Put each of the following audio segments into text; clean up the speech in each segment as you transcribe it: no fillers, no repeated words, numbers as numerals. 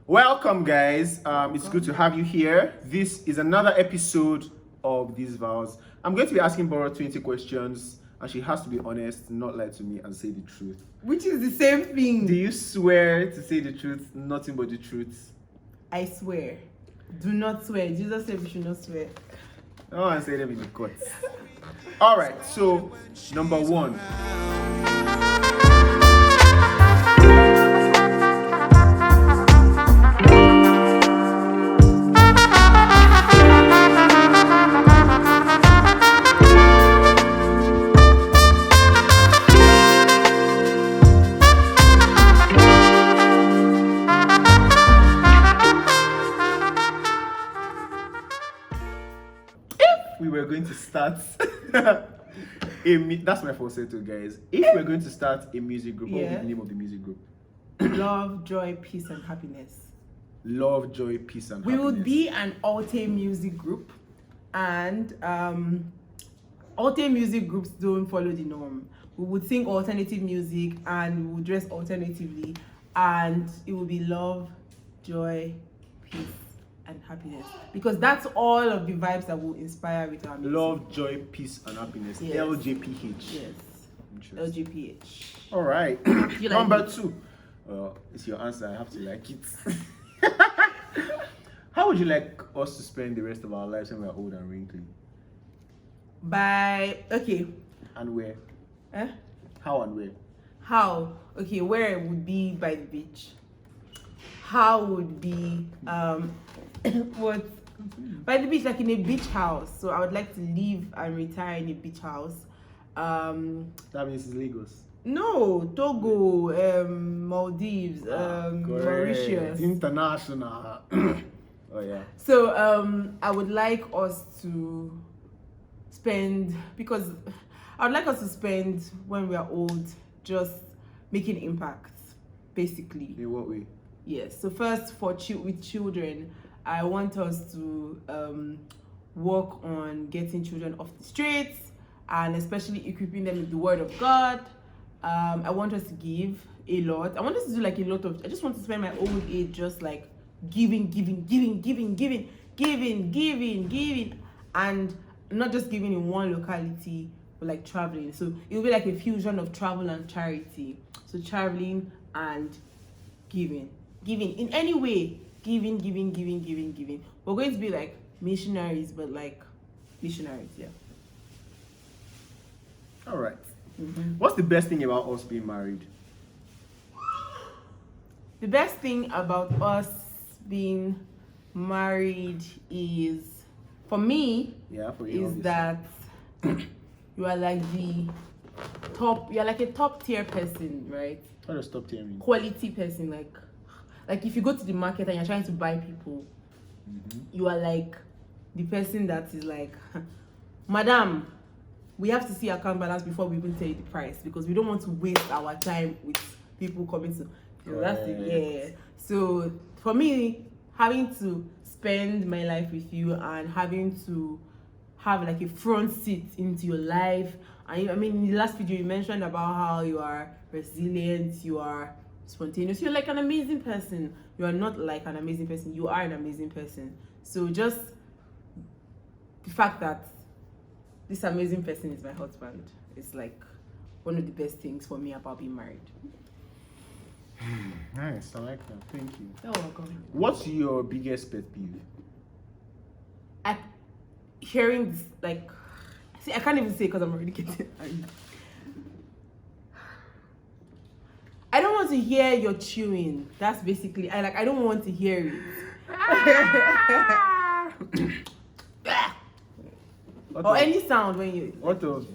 Welcome, guys. It's good to have you here. This is another episode of These Vows. I'm going to be asking Boro 20 questions, and she has to be honest, not lie to me, and say the truth. Which is the same thing. Do you swear to say the truth, nothing but the truth? I swear. Do not swear. Jesus said we should not swear. I don't want to say them in the courts. All right, so number one. We were going to start that's my falsetto, guys. If we're going to start a music group, what would be the name of the music group? Love, joy, peace, and happiness. Love, joy, peace, and We happiness. would be an alt music group, and alt music groups don't follow the norm. We would sing alternative music and we would dress alternatively, and it would be love, joy, peace, and happiness, because that's all of the vibes that will inspire with our music. Love, joy, peace, and happiness. Yes. LJPH. Yes. Interesting. LGPH. All right. You like Number it? 2. It's your answer. I have to like it. How would you like us to spend the rest of our lives when we're old and wrinkly? And where? Eh? How and where? How? Okay, where would be by the beach. How would be what? By the beach, like in a beach house. So I would like to live and retire in a beach house. That means it's Lagos. No, Togo, Maldives, Mauritius. International. Oh yeah. So I would like us to spend, because I would like us to spend when we are old just making impacts, basically. In what way? Yes. So first, with children, I want us to work on getting children off the streets and especially equipping them with the Word of God. I want us to give a lot. I want us to do like a lot of. I just want to spend my old age just like giving, and not just giving in one locality, but like traveling. So it will be like a fusion of travel and charity. So traveling and giving in any way, giving. We're going to be like missionaries, but like missionaries, yeah. All right. What's the best thing about us being married? The best thing about us being married is, for me, For is you, obviously. that you are like the top. You're like a top tier person, right? What does top tier mean? Quality person, like if you go to the market and you're trying to buy people, you are like the person that is like, Madam, we have to see account balance before we even tell you the price, because we don't want to waste our time with people coming to. So that's it, yeah. So for me, having to spend my life with you and having to have like a front seat into your life, and I mean, in the last video you mentioned about how you are resilient, you are spontaneous, you're like an amazing person. You are not like an amazing person, you are an amazing person. So just the fact that this amazing person is my husband is like one of the best things for me about being married. Nice, I like that. Thank you. You're welcome. What's your biggest pet peeve? Hearing this, like, see, I can't even say because I'm already getting angry. I don't want to hear your chewing. That's basically, I don't want to hear it. Or any sound when you. What of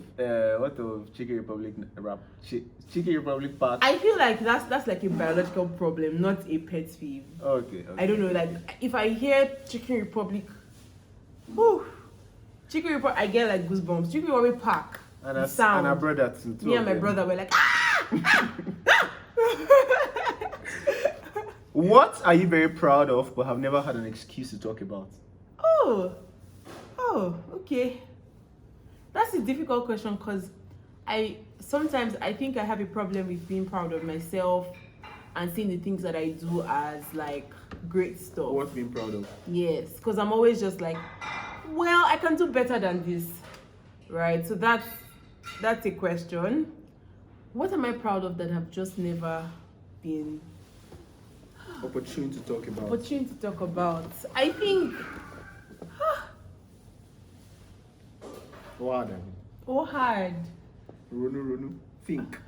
Chicken Republic rap? Chicken Republic part. I feel like that's like a biological problem, not a pet peeve. Okay. I don't know, like if I hear Chicken Republic, I get like goosebumps. Chicken Republic Park. And sound. And our brother too. Me and my brother were like, What are you very proud of but have never had an excuse to talk about? oh, okay. That's a difficult question, because sometimes I think I have a problem with being proud of myself and seeing the things that I do as like great stuff. Worth being proud of. Yes, because I'm always just like, well, I can do better than this, right? So that's a question. What am I proud of that I've just never been Opportunity to talk about. I think Wow, then. hard. Runu. Think.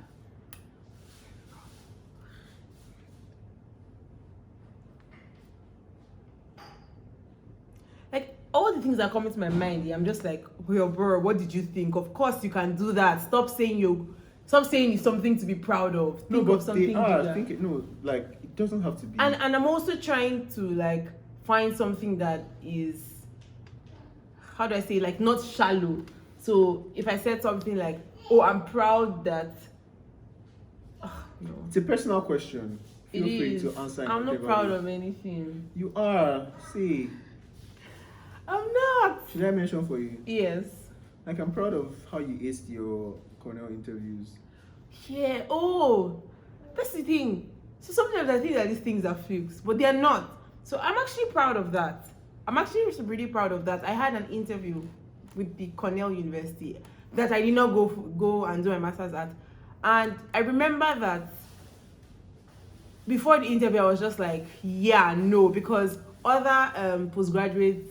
Like all the things that come into my mind, I'm just like, well, bro, what did you think? Of course you can do that. Stop saying it's something to be proud of. Think of something bigger. Like it doesn't have to be. And I'm also trying to like find something that is, how do I say, like not shallow. So if I said something like, oh, I'm proud that, no. It's a personal question. Feel It free is. to answer. I'm not proud of anything. You are. See. I'm not. Should I mention for you? Yes. Like I'm proud of how you aced your Cornell interviews. Yeah. Oh, that's the thing. So sometimes I think that these things are fixed, but they're not. So I'm actually proud of that. I'm actually really proud of that. I had an interview with the Cornell University that I did not go and do my master's at, and I remember that before the interview I was just like, yeah, no, because other postgraduate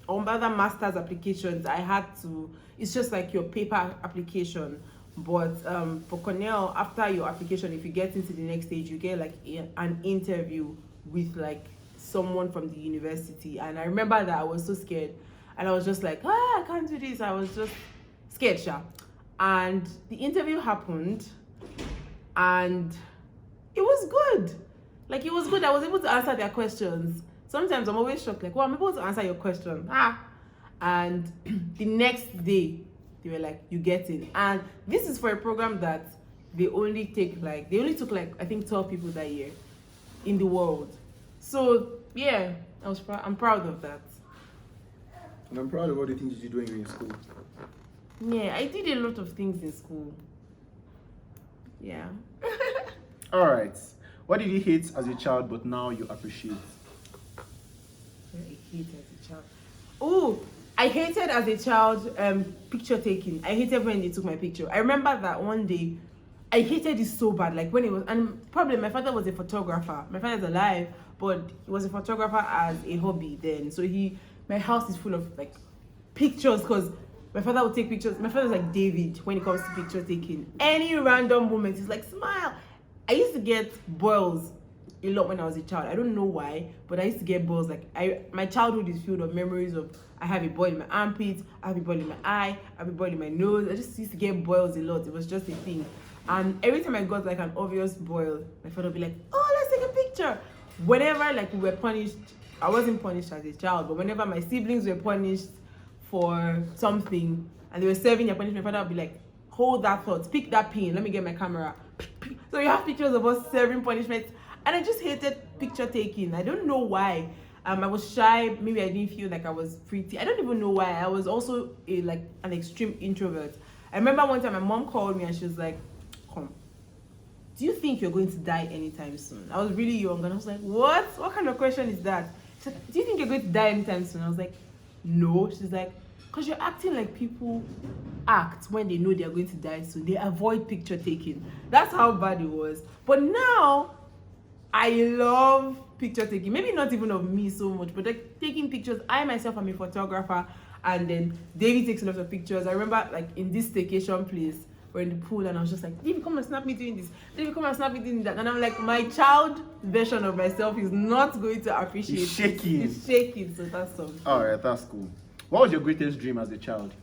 or other master's applications I had to, it's just like your paper application. But for Cornell, after your application, if you get into the next stage, you get like an interview with like someone from the university. And I remember that I was so scared, and I was just like, I can't do this. I was just scared, sha. And the interview happened, and it was good. Like it was good. I was able to answer their questions. Sometimes I'm always shocked, like, I'm able to answer your question. And the next day, they were like, you get it. And this is for a program that they only took like I think 12 people that year in the world. So yeah, I'm proud of that. And I'm proud of all the things you did when you were in school. Yeah, I did a lot of things in school. Yeah. All right. What did you hate as a child but now you appreciate? I hate as a child. Oh, I hated as a child picture taking. I hated when they took my picture. I remember that one day I hated it so bad. Like when it was, and probably my father was a photographer. My father's alive, but he was a photographer as a hobby then. So my house is full of like pictures because my father would take pictures. My father's like David when it comes to picture taking. Any random moment, he's like, smile. I used to get boils a lot when I was a child. I don't know why, but I used to get boils. Like my childhood is filled of memories of I have a boil in my armpit, I have a boil in my eye, I have a boil in my nose. I just used to get boils a lot. It was just a thing. And every time I got like an obvious boil, my father would be like, oh, let's take a picture. Whenever like we were punished, I wasn't punished as a child, but whenever my siblings were punished for something and they were serving their punishment, my father would be like, hold that thought, pick that pin, let me get my camera. So you have pictures of us serving punishment. And I just hated picture taking. I don't know why. I was shy. Maybe I didn't feel like I was pretty. I don't even know why. I was also an extreme introvert. I remember one time my mom called me and she was like, come, do you think you're going to die anytime soon? I was really young and I was like, what? What kind of question is that? She said, do you think you're going to die anytime soon? I was like, no. She's like, because you're acting like people act when they know they're going to die soon. They avoid picture taking. That's how bad it was. But now, I love picture taking. Maybe not even of me so much, but like taking pictures. I myself am a photographer, and then David takes a lot of pictures. I remember like in this staycation place, we're in the pool, and I was just like, David, come and snap me doing this. David, come and snap me doing that. And I'm like, my child version of myself is not going to appreciate it. He's shaking. He's shaking, so that's something. All right, that's cool. What was your greatest dream as a child?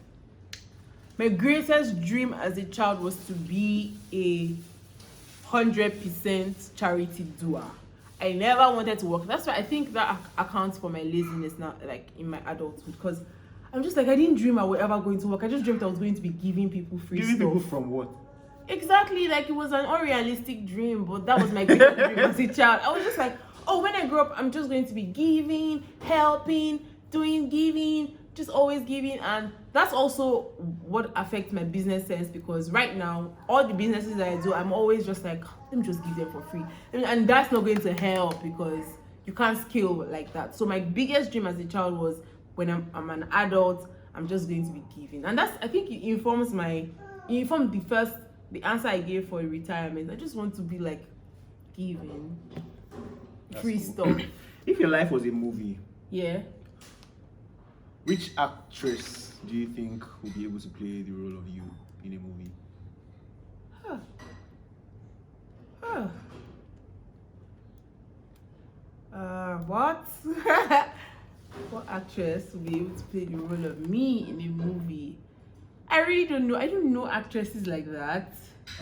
My greatest dream as a child was to be a 100% charity doer. I never wanted to work. That's why I think that accounts for my laziness now, like in my adulthood, because I'm just like, I didn't dream I was ever going to work. I just dreamt I was going to be giving people free stuff. Giving people from what? Exactly, like it was an unrealistic dream, but that was my greatest dream as a child. I was just like, oh, when I grow up, I'm just going to be giving, helping, doing just always giving, and that's also what affects my business sense, because right now all the businesses that I do, I'm always just like, let me just give them for free. And that's not going to help because you can't scale like that. So my biggest dream as a child was when I'm an adult, I'm just going to be giving. And that's, I think it informed the answer I gave for retirement. I just want to be like giving. That's free cool. Stuff. If your life was a movie, yeah, which actress do you think will be able to play the role of you in a movie? What? What actress will be able to play the role of me in a movie? I really don't know. I don't know actresses like that.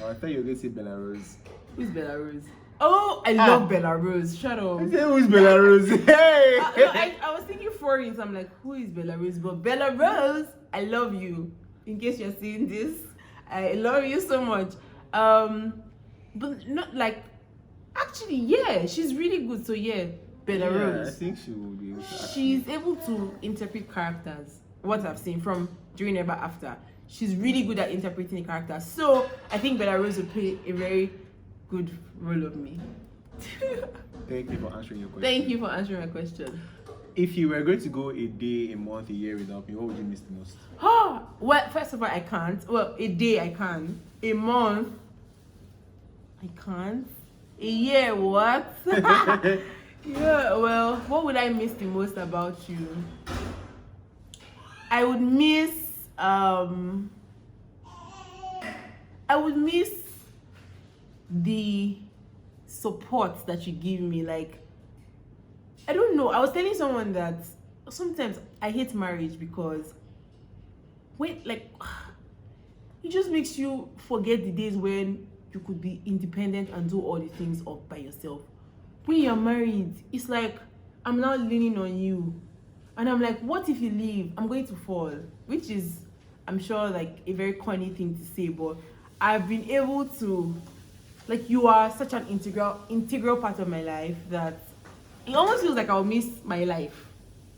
Oh, I thought you were going to say Bella Rose. Who's Bella Rose? Oh, I love Bella Rose. Shut up. I said, who's Bella Rose? Hey! No, I was thinking foreign, so I'm like, who is Bella Rose? But Bella Rose, I love you. In case you're seeing this, I love you so much. But not like, actually, yeah, she's really good. So yeah, Bella Rose. I think she will be able to. She's able to interpret characters. What I've seen from during Ever After, she's really good at interpreting the characters. So I think Bella Rose will play a very good role of me. Thank you for answering your question. Thank you for answering my question. If you were going to go a day, a month, a year without me, what would you miss the most? Well, first of all, I can't. Well, a day I can. A month, I can't. A year, what? Yeah, well, what would I miss the most about you? I would miss the support that you give me. Like, I don't know, I was telling someone that sometimes I hate marriage because when, like, it just makes you forget the days when you could be independent and do all the things all by yourself. When you're married, it's like I'm now leaning on you, and I'm like, what if you leave? I'm going to fall, which is, I'm sure, like a very corny thing to say, but I've been able to, like, you are such an integral part of my life that it almost feels like I'll miss my life.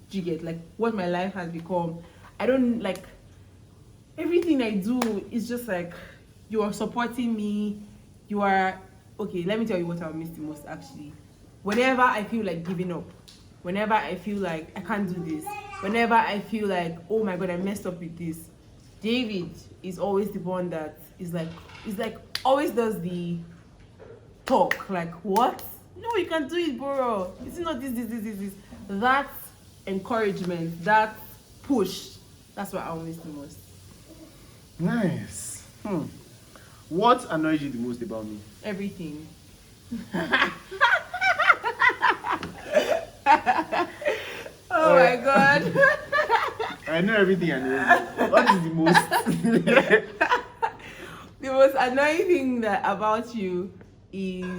Do you get, like, what my life has become? I don't, like, everything I do is just like, you are supporting me. You are, okay, let me tell you what I'll miss the most, actually. Whenever I feel like giving up, whenever I feel like I can't do this, whenever I feel like, oh my God, I messed up with this, David is always the one that is like always does the talk, like, what? No, you can do it, Boro. It's not this. That encouragement, that push, that's what I'll miss the most. Nice. What annoys you the most about me? Everything. Oh my God. I know everything annoys you. What is the most? The most annoying thing about you is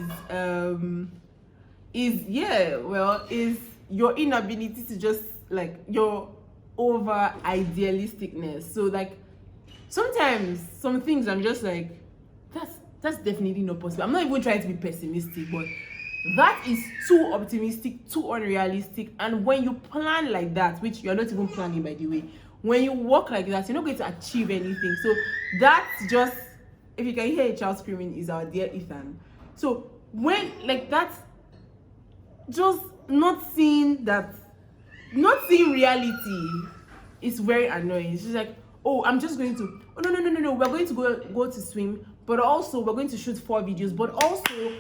your inability to just, like, your over idealisticness. So, like, sometimes some things I'm just like, that's definitely not possible. I'm not even trying to be pessimistic, but that is too optimistic, too unrealistic. And when you plan like that, which you're not even planning, by the way, when you walk like that, you're not going to achieve anything. So that's just, if you can hear a child screaming, is our dear Ethan. So when, like, that's just not seeing reality is very annoying. It's just like, oh, I'm just going to, oh, no, we're going to go to swim, but also we're going to shoot 4 videos, but also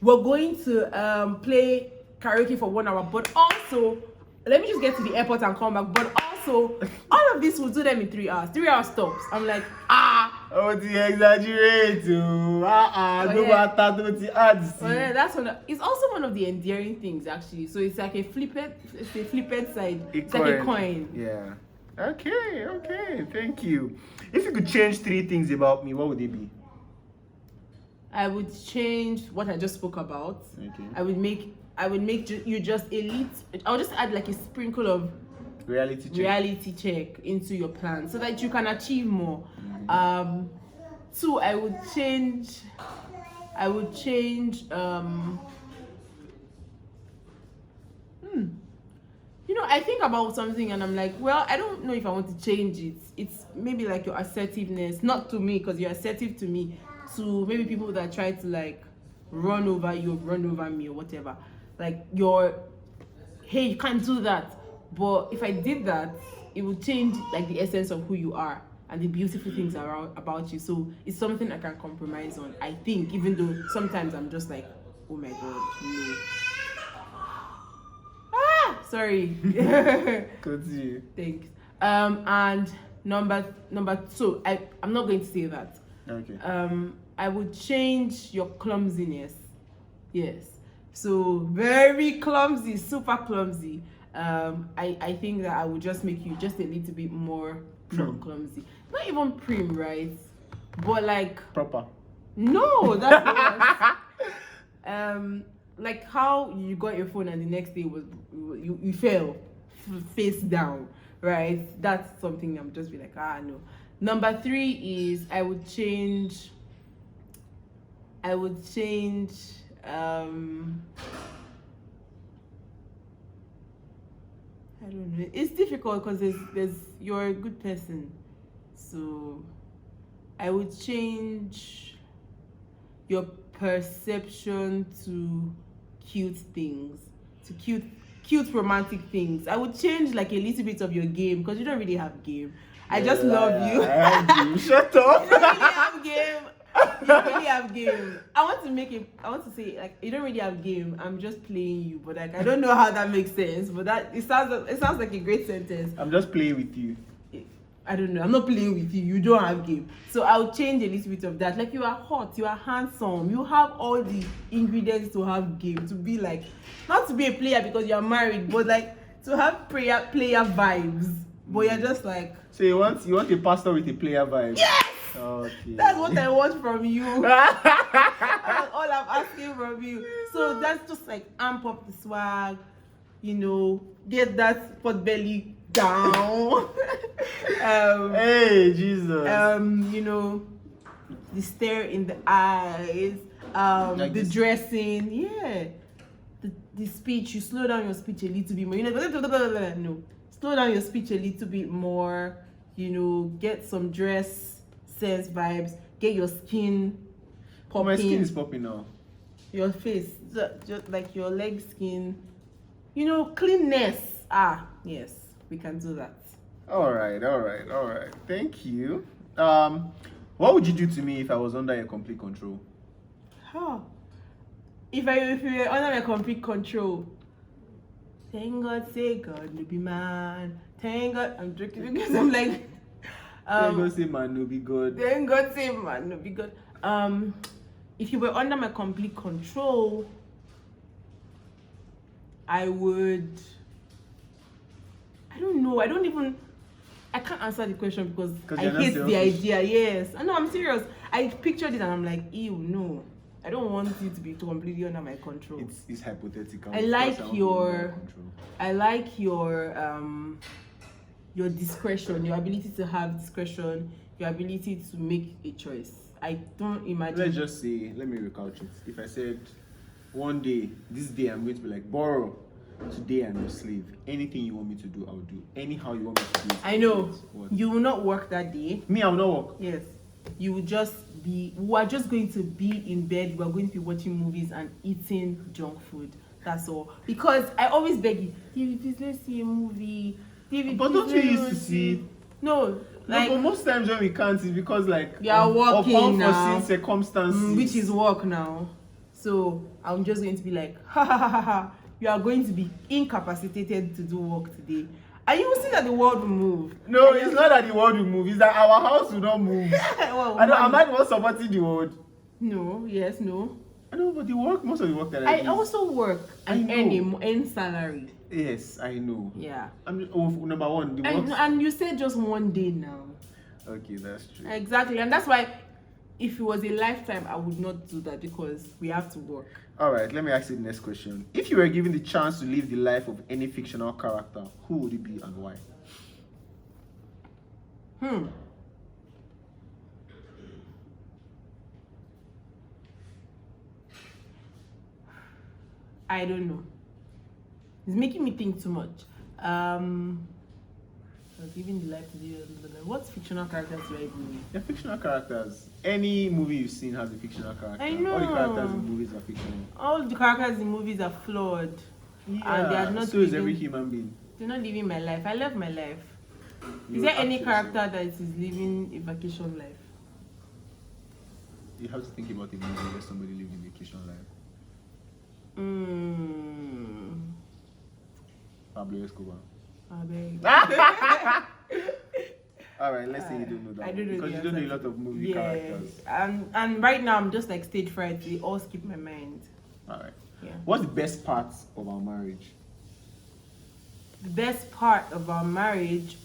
we're going to play karaoke for 1 hour, but also let me just get to the airport and come back, but also all of this will do them in 3 hours. 3 hours stops. I'm like, oh, you exaggerate. It's also one of the endearing things, actually. So it's like a flipped side. It's like a coin. Yeah. Okay, thank you. If you could change 3 things about me, what would they be? I would change what I just spoke about. Okay. I would make you just elite. I'll just add like a sprinkle of reality check into your plan so that you can achieve more. 2, I would change I think about something and I'm like, well, I don't know if I want to change it. It's maybe like your assertiveness, not to me, because you're assertive to me, to maybe people that try to like run over you, run over me, or whatever. Like hey, you can't do that. But if I did that, it would change like the essence of who you are and the beautiful things around about you. So it's something I can compromise on, I think, even though sometimes I'm just like, oh my god, no. Sorry. Continue. Thanks. And number two, I'm not going to say that. Okay. I would change your clumsiness. Yes. So very clumsy, super clumsy. I think that I would just make you just a little bit more Prim. clumsy. Not even prim, right? But like Proper. no, that's not. Like how you got your phone and the next day was you fell face down, right? That's something I'm just be like, no. Number 3 is I would change I don't know. It's difficult because there's you're a good person, so I would change your perception to cute things, to cute romantic things. I would change like a little bit of your game because you don't really have game. I just love you. Shut up. You don't really have game. You don't really have game. I want to say like you don't really have game. I'm just playing you, but like I don't know how that makes sense. But it sounds like a great sentence. I'm just playing with you. I don't know. I'm not playing with you. You don't have game. So I'll change a little bit of that. Like you are hot, you are handsome, you have all the ingredients to have game, to be like, not to be a player because you're married, but like to have player vibes. But you're just like. So you want a pastor with a player vibe? Yes. Okay. That's what I want from you. That's all I'm asking from you. So that's just like amp up the swag, get that pot belly down. Hey, Jesus. The stare in the eyes, like the this. dressing, the speech. You slow down your speech a little bit more. No, slow down your speech a little bit more. Get some dress sense vibes. Get your skin popping. My skin is popping now. Your face, just like your leg skin. Cleanness. Yes, we can do that. All right. Thank you. What would you do to me if I was under your complete control? If you were under my complete control, thank God, say God, no be man. Thank God, I'm joking because I'm like, Thank God, say man, no be good. Thank God, say man, no be good. If you were under my complete control, I would. I don't know. I can't answer the question because I hate the idea. Yes. I know, I'm serious. I pictured it and I'm like, ew, no. I don't want you to be completely under my control. It's hypothetical. I like your discretion, your ability to have discretion, your ability to make a choice. I don't imagine. Let's just say, let me recouch it. If I said, one day, this day I'm going to be like, Boro, today I'm your slave. Anything you want me to do, I'll do. Anyhow you want me to do it. I know. What? You will not work that day. Me, I will not work. Yes. You will just be, we are just going to be in bed, we are going to be watching movies and eating junk food. That's all. Because I always beg you, David, please let's see a movie. David, But don't you used to see? No, like, but most times when we can't, it's because like you are working now, unforeseen circumstances, which is work now. So I'm just going to be like, you are going to be incapacitated to do work today. And you will see that the world will move. No, it's not that the world will move. It's that our house will not move. Well, Am I the one supporting the world? No. Yes. No. I know, but most of the work that I do. also work and earn salary. Yes, I know. Yeah. Number one, the work. And you said just one day now. Okay, that's true. Exactly, and that's why if it was a lifetime, I would not do that because we have to work. All right, let me ask you the next question. If you were given the chance to live the life of any fictional character, who would it be and why? I don't know. It's making me think too much. Giving the life to the. What fictional characters do I believe? They're fictional characters. Any movie you've seen has a fictional character. I know. All the characters in movies are fictional. All the characters in movies are flawed. Yeah, And they are not so is living- every human being. They're not living my life. I love my life. You Is there will any act character that is living a vacation life? You have to think about a movie where somebody lived a vacation life. Pablo Escobar. I beg. Alright, let's say you don't know that I one, don't know because the you don't know a answer. lot of movie Yes. characters. And right now I'm just like stage fright. They all skip my mind. Alright. Yeah. What's the best part of our marriage? The best part of our marriage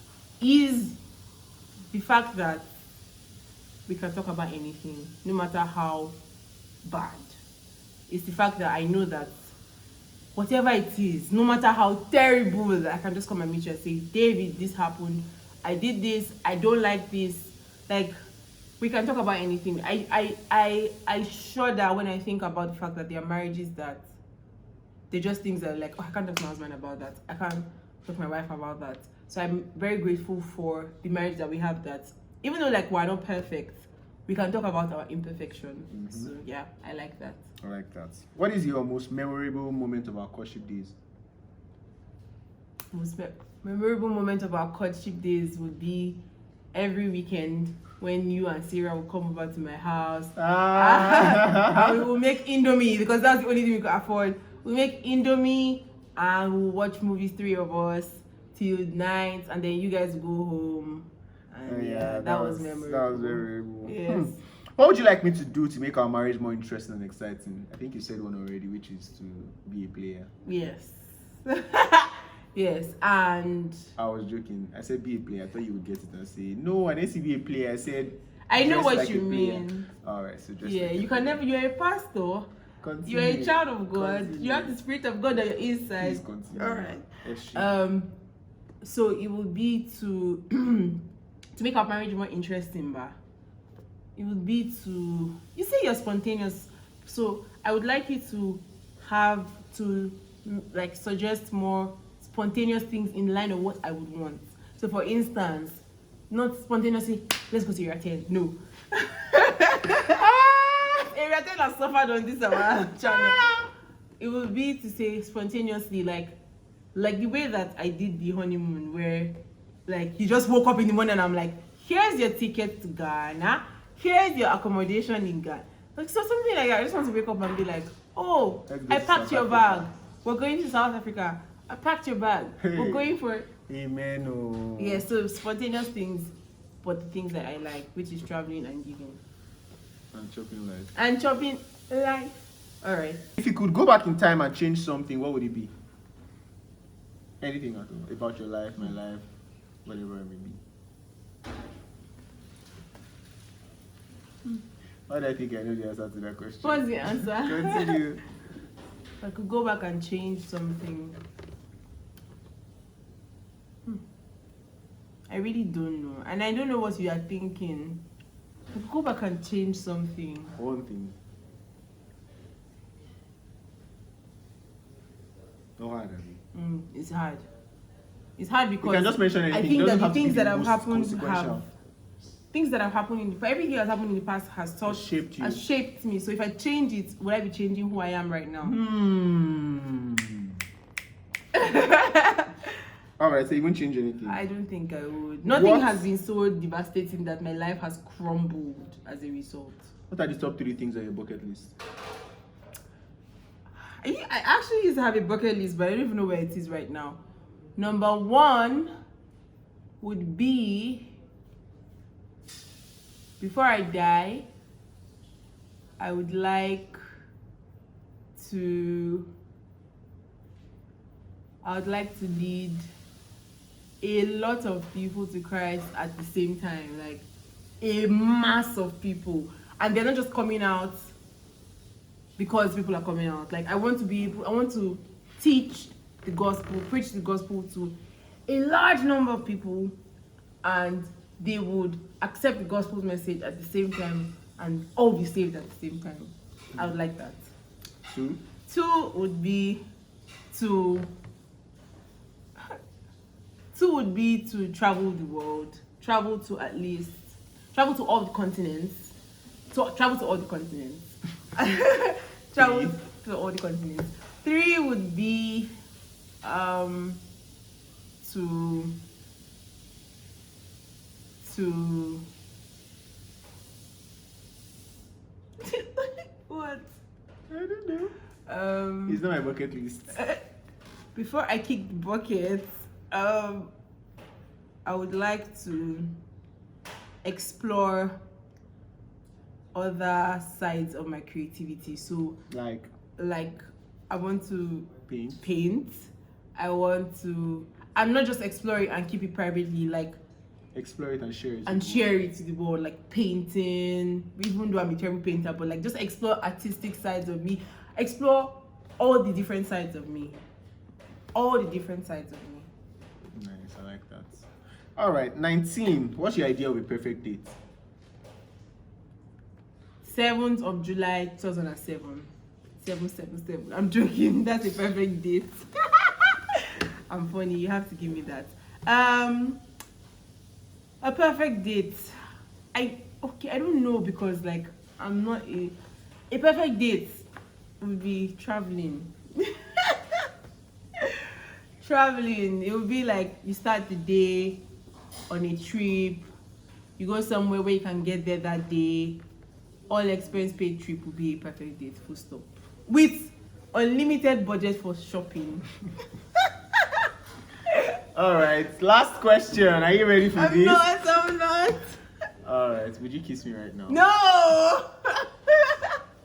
is the fact that we can talk about anything, no matter how bad. It's the fact that I know that whatever it is, no matter how terrible, I can just come and meet you and say, David, this happened. I did this. I don't like this. Like, we can talk about anything. I shudder when I think about the fact that there are marriages that they're just things that are like, oh, I can't talk to my husband about that. I can't talk to my wife about that. So I'm very grateful for the marriage that we have, that even though like we're not perfect, we can talk about our imperfections. So yeah, I like that. I like that. What is your most memorable moment of our courtship days? Most memorable moment of our courtship days would be every weekend when you and Sarah will come over to my house. And we will make Indomie, because that's the only thing we could afford. We make Indomie and we'll watch movies, 3 of us, till night, and then you guys go home. And that was memorable. That was very memorable. Yes. What would you like me to do to make our marriage more interesting and exciting? I think you said one already, which is to be a player. Yes. Yes, and I was joking. I said be a player. I thought you would get it and say, no, I didn't say be a player. I said I know dress what like you a player. mean. Alright, so just Yeah, you can never, you're a pastor. Continue. You're a child of God. Continue. You have the Spirit of God on your inside. Please continue. All right. Yes, So it would be to to make our marriage more interesting, ba. It would be to, you say you're spontaneous, so I would like you to have to like suggest more spontaneous things in line of what I would want. So for instance, not spontaneously, let's go to Area 10. No. Area 10 has suffered on this our channel. It would be to say spontaneously, like the way that I did the honeymoon, where like you just woke up in the morning and I'm like, here's your ticket to Ghana, here's your accommodation in Ghana. Like, so something like that. I just want to wake up and be like, oh, I packed your bag. We're going to South Africa. I packed your bag. We're going for Amen. Oh. yeah, so spontaneous things, but the things that I like, which is traveling and giving. And chopping life. And chopping life. Alright. If you could go back in time and change something, what would it be? Anything at all about your life, my life, whatever it may be. Why do I think I know the answer to that question? What's the answer? Continue. If I could go back and change something. I really don't know. And I don't know what you are thinking. If I could go back and change something. One thing. No hard, Abby. It's hard. It's hard because You can just mention anything. I It think doesn't that the have to be things the that have most happened consequential. have things that have happened in the past. Everything that's happened in the past has taught Shaped you. has shaped me. So if I change it, would I be changing who I am right now? Alright, so you won't change anything. I don't think I would. Nothing What? has been so devastating that my life has crumbled as a result. What are the top 3 things on your bucket list? I actually used to have a bucket list, but I don't even know where it is right now. Number 1 would be, before I die, I would like to lead a lot of people to Christ at the same time, like a mass of people, and they're not just coming out because people are coming out. Like I want to teach the gospel, preach the gospel to a large number of people, and they would accept the gospel message at the same time and all be saved at the same time. I would like that. 2. 2 would be to 2 would be to travel the world. Travel to all the continents. Travel to all the continents. Travel to all the continents. 3 would be to what? I don't know. It's not my bucket list. Before I kick the bucket, I would like to explore other sides of my creativity. So Like I want to paint. I'm not just exploring and keep it privately, like Explore it and share it. and share it to the world, like painting, even though I'm a terrible painter, but like just explore artistic sides of me, explore all the different sides of me. Nice, I like that. All right, 19. What's your idea of a perfect date? 7th of July 2007. 777. I'm joking. That's a perfect date. I'm funny. You have to give me that. A perfect date. I don't know, because like I'm not a perfect date would be traveling. Traveling. It would be like you start the day on a trip. You go somewhere where you can get there that day. All expense paid trip would be a perfect date, full stop. With unlimited budget for shopping. All right, last question. Are you ready for this? I'm not. All right, would you kiss me right now? No!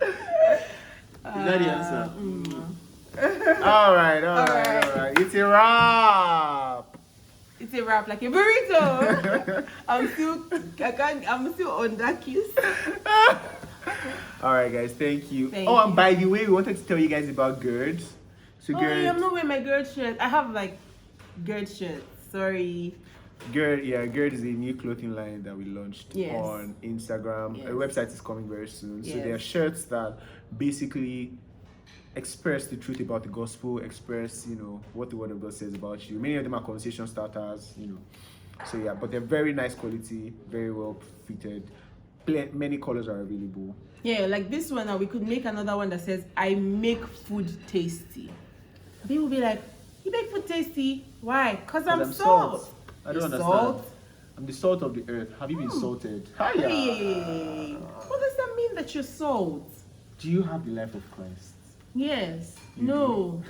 Is that the answer? All right. It's a wrap. It's a wrap, like a burrito. I'm still on that kiss. All right, guys, thank you. Thank And you. by the way, we wanted to tell you guys about GERD. So GERD, I'm not wearing my GERD shirt. I have like GERD shirt. Sorry. GERD is a new clothing line that we launched Yes. on Instagram. Yes. Our website is coming very soon. So Yes. they are shirts that basically express the truth about the gospel, express, what the word of God says about you. Many of them are conversation starters, So yeah, but they're very nice quality, very well fitted. Many colors are available. Yeah, like this one. Now we could make another one that says, "I make food tasty." People will be like, "You make food tasty? Why? Cause I'm salt." I don't You're understand. salt? I'm the salt of the earth. Have you been salted? Hiya. Hey, what does that mean that you're salt? Do you have the life of Christ? Yes. You No.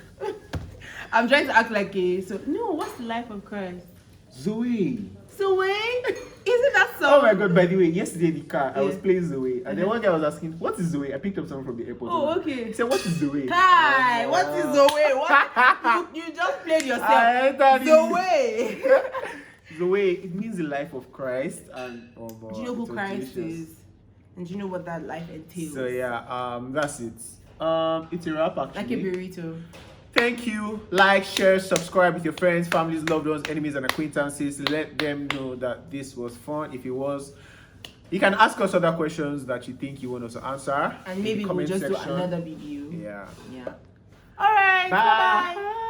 I'm trying to act like no, what's the life of Christ? Zoe. Zoe? Isn't that so? Oh my God, by the way, yesterday in the car, I was Yeah. playing Zoe. And then one guy was asking, what is Zoe? I picked up someone from the airport. Oh, okay. He said, what is Zoe? Hi, what is Zoe? What? you just played yourself. I entered Zoe. Zoe, it means the life of Christ. And Do you know who Christ is? And do you know what that life entails? So yeah, that's it. It's a wrap actually. Like a burrito. Thank you. Like, share, subscribe with your friends, families, loved ones, enemies, and acquaintances. Let them know that this was fun. If it was, you can ask us other questions that you think you want us to answer. And maybe we'll just do another video. Yeah. Yeah. All right. Bye. Bye.